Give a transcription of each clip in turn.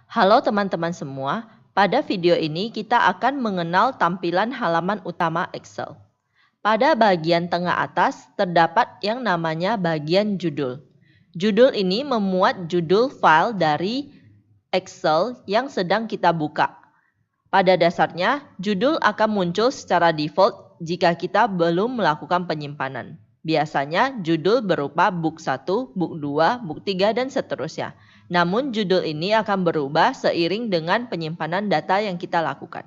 Halo teman-teman semua, pada video ini kita akan mengenal tampilan halaman utama Excel. Pada bagian tengah atas terdapat yang namanya bagian judul. Judul ini memuat judul file dari Excel yang sedang kita buka. Pada dasarnya, judul akan muncul secara default jika kita belum melakukan penyimpanan. Biasanya judul berupa book 1, book 2, book 3, dan seterusnya. Namun judul ini akan berubah seiring dengan penyimpanan data yang kita lakukan.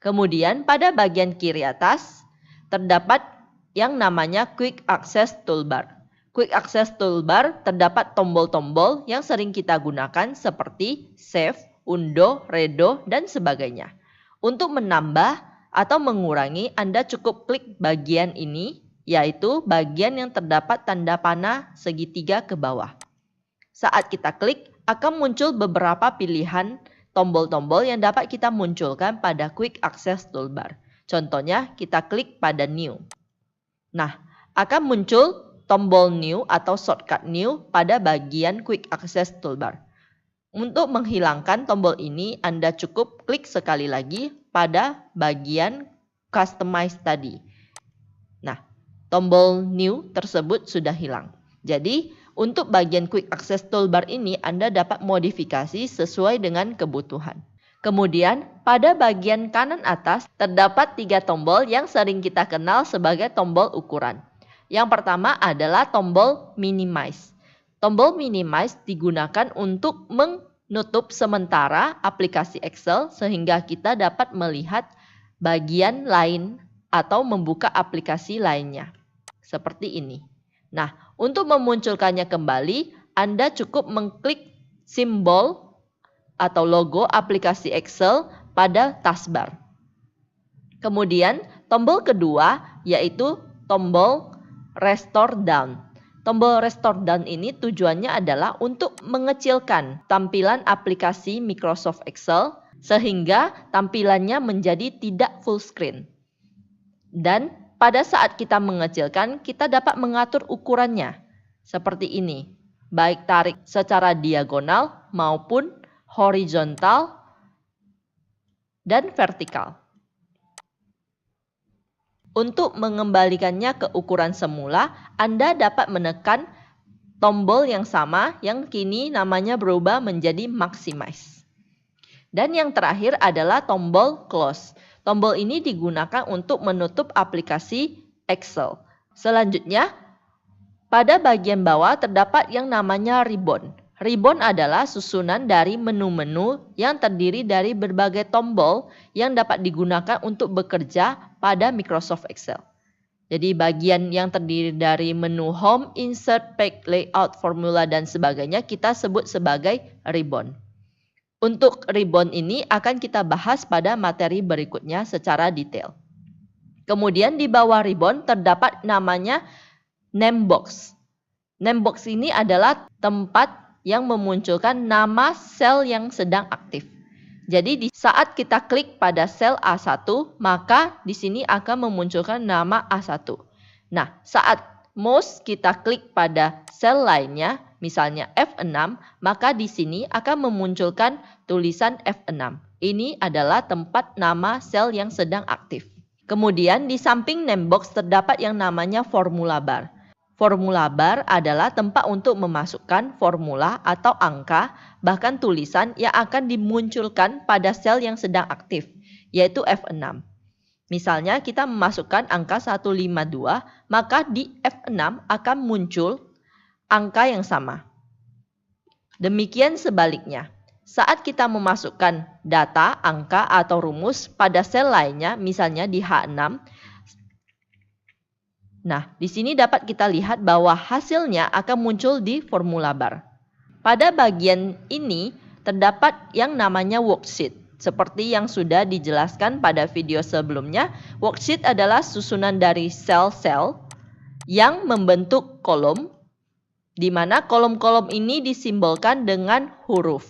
Kemudian pada bagian kiri atas terdapat yang namanya Quick Access Toolbar. Quick Access Toolbar terdapat tombol-tombol yang sering kita gunakan seperti Save, Undo, Redo, dan sebagainya. Untuk menambah atau mengurangi, Anda cukup klik bagian ini, yaitu bagian yang terdapat tanda panah segitiga ke bawah. Saat kita klik, akan muncul beberapa pilihan tombol-tombol yang dapat kita munculkan pada Quick Access Toolbar. Contohnya, kita klik pada New. Nah, akan muncul tombol New atau shortcut New pada bagian Quick Access Toolbar. Untuk menghilangkan tombol ini, Anda cukup klik sekali lagi pada bagian Customize tadi. Nah, tombol New tersebut sudah hilang. Jadi, untuk bagian Quick Access Toolbar ini, Anda dapat modifikasi sesuai dengan kebutuhan. Kemudian, pada bagian kanan atas, terdapat 3 tombol yang sering kita kenal sebagai tombol ukuran. Yang pertama adalah tombol Minimize. Tombol Minimize digunakan untuk menutup sementara aplikasi Excel sehingga kita dapat melihat bagian lain atau membuka aplikasi lainnya. Seperti ini. Nah, untuk memunculkannya kembali, Anda cukup mengklik simbol atau logo aplikasi Excel pada taskbar. Kemudian, tombol kedua yaitu tombol Restore Down. Tombol Restore Down ini tujuannya adalah untuk mengecilkan tampilan aplikasi Microsoft Excel sehingga tampilannya menjadi tidak full screen. Dan pada saat kita mengecilkan, kita dapat mengatur ukurannya seperti ini, baik tarik secara diagonal maupun horizontal dan vertikal. Untuk mengembalikannya ke ukuran semula, Anda dapat menekan tombol yang sama yang kini namanya berubah menjadi Maximize. Dan yang terakhir adalah tombol Close. Tombol ini digunakan untuk menutup aplikasi Excel. Selanjutnya, pada bagian bawah terdapat yang namanya Ribbon. Ribbon adalah susunan dari menu-menu yang terdiri dari berbagai tombol yang dapat digunakan untuk bekerja pada Microsoft Excel. Jadi bagian yang terdiri dari menu Home, Insert, Page, Layout, Formula, dan sebagainya kita sebut sebagai ribbon. Untuk ribbon ini akan kita bahas pada materi berikutnya secara detail. Kemudian di bawah ribbon terdapat namanya Name Box. Name Box ini adalah tempat yang memunculkan nama sel yang sedang aktif. Jadi di saat kita klik pada sel A1, maka di sini akan memunculkan nama A1. Nah, saat mouse kita klik pada sel lainnya, misalnya F6, maka di sini akan memunculkan tulisan F6. Ini adalah tempat nama sel yang sedang aktif. Kemudian di samping name box terdapat yang namanya formula bar. Formula bar adalah tempat untuk memasukkan formula atau angka, bahkan tulisan yang akan dimunculkan pada sel yang sedang aktif, yaitu F6. Misalnya kita memasukkan angka 152, maka di F6 akan muncul angka yang sama. Demikian sebaliknya, saat kita memasukkan data, angka, atau rumus pada sel lainnya, misalnya di H6, nah, di sini dapat kita lihat bahwa hasilnya akan muncul di formula bar. Pada bagian ini terdapat yang namanya worksheet. Seperti yang sudah dijelaskan pada video sebelumnya, worksheet adalah susunan dari sel-sel yang membentuk kolom, di mana kolom-kolom ini disimbolkan dengan huruf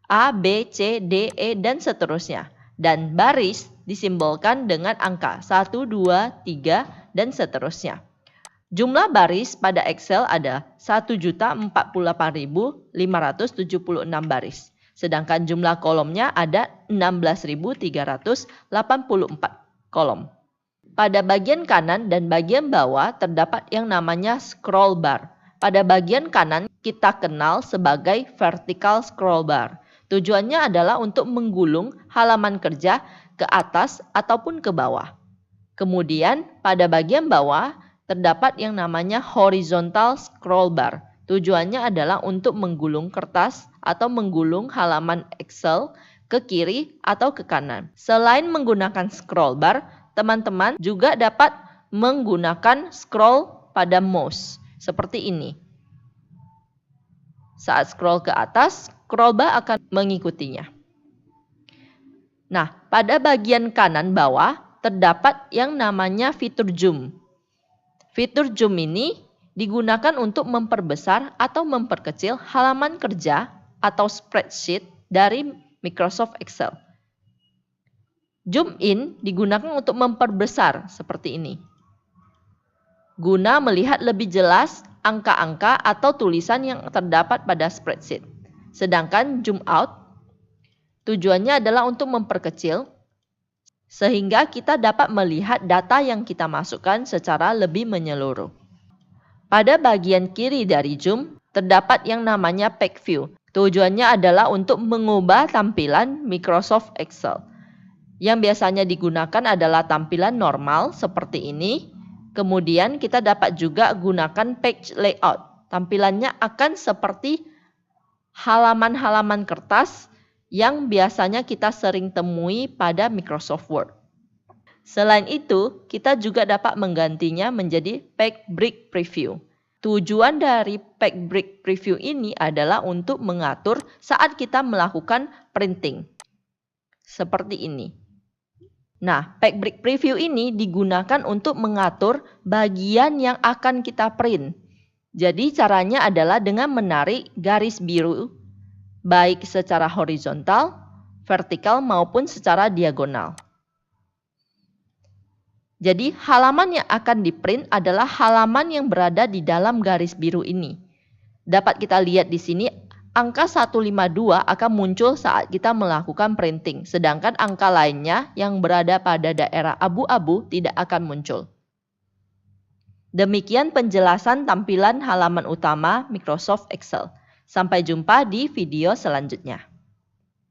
A, B, C, D, E, dan seterusnya. Dan baris disimbolkan dengan angka 1, 2, 3, dan seterusnya. Jumlah baris pada Excel ada 1.048.576 baris. sedangkan jumlah kolomnya ada 16.384 kolom. Pada bagian kanan dan bagian bawah terdapat yang namanya scroll bar. Pada bagian kanan kita kenal sebagai vertical scroll bar. Tujuannya adalah untuk menggulung halaman kerja ke atas ataupun ke bawah. Kemudian pada bagian bawah terdapat yang namanya horizontal scroll bar. Tujuannya adalah untuk menggulung kertas atau menggulung halaman Excel ke kiri atau ke kanan. Selain menggunakan scroll bar, teman-teman juga dapat menggunakan scroll pada mouse seperti ini. Saat scroll ke atas, scroll bar akan mengikutinya. Nah, pada bagian kanan bawah terdapat yang namanya fitur zoom. Fitur zoom ini digunakan untuk memperbesar atau memperkecil halaman kerja atau spreadsheet dari Microsoft Excel. Zoom in digunakan untuk memperbesar seperti ini, guna melihat lebih jelas angka-angka atau tulisan yang terdapat pada spreadsheet. Sedangkan zoom out tujuannya adalah untuk memperkecil sehingga kita dapat melihat data yang kita masukkan secara lebih menyeluruh. Pada bagian kiri dari zoom terdapat yang namanya page view. Tujuannya adalah untuk mengubah tampilan Microsoft Excel. Yang biasanya digunakan adalah tampilan normal seperti ini. Kemudian kita dapat juga gunakan page layout. Tampilannya akan seperti halaman-halaman kertas yang biasanya kita sering temui pada Microsoft Word. Selain itu, kita juga dapat menggantinya menjadi page break preview. Tujuan dari page break preview ini adalah untuk mengatur saat kita melakukan printing. Seperti ini. Nah, page break preview ini digunakan untuk mengatur bagian yang akan kita print. Jadi caranya adalah dengan menarik garis biru baik secara horizontal, vertikal maupun secara diagonal. Jadi halaman yang akan diprint adalah halaman yang berada di dalam garis biru ini. Dapat kita lihat di sini angka 152 akan muncul saat kita melakukan printing, sedangkan angka lainnya yang berada pada daerah abu-abu tidak akan muncul. Demikian penjelasan tampilan halaman utama Microsoft Excel. Sampai jumpa di video selanjutnya.